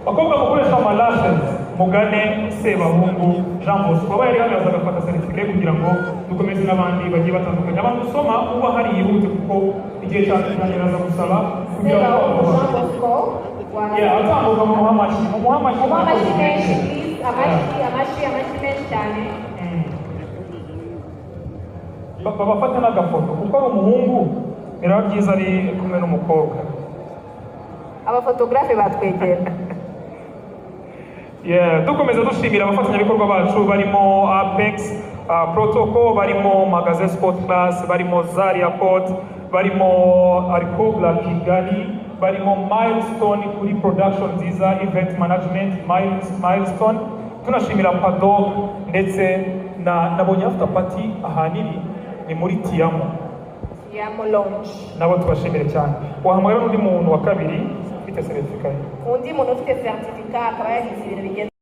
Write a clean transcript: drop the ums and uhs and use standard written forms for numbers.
bakobwa mukoresha amalashes mugane Sebahungu Jean Bosco baba yari hano azagafata certificate kugira ngo dukomeze n'abandi bagiye batandukanye abantu usoma uba hari yihute kuko igihe cyane cyanyiraza gusaba kugira ngo Jean Bosco atambuka mu Muhamashi menshi amashi menshi cyane babafata n'agafoto kuko ari umuhungu biraba byiza ari kumwe n'umukobwa abafotografe batwegera dukomeza dushimira abafatanyabikorwa bacu barimo Apex Protocol, barimo Magazine Sport Class, barimo Zaria Court, barimo Arcobla Kigali, barimo Milestone kuri production nziza, event management Milestone. Tunashimira Paddock ndetse nabonye after party ahanini ni muri Tiamo Lounge. Nabo tubashimire cyane. Wahamagara n'undi muntu wa kabiri ufite certificate. Undi muntu ufite certificate akaba yagize ibintu bigenda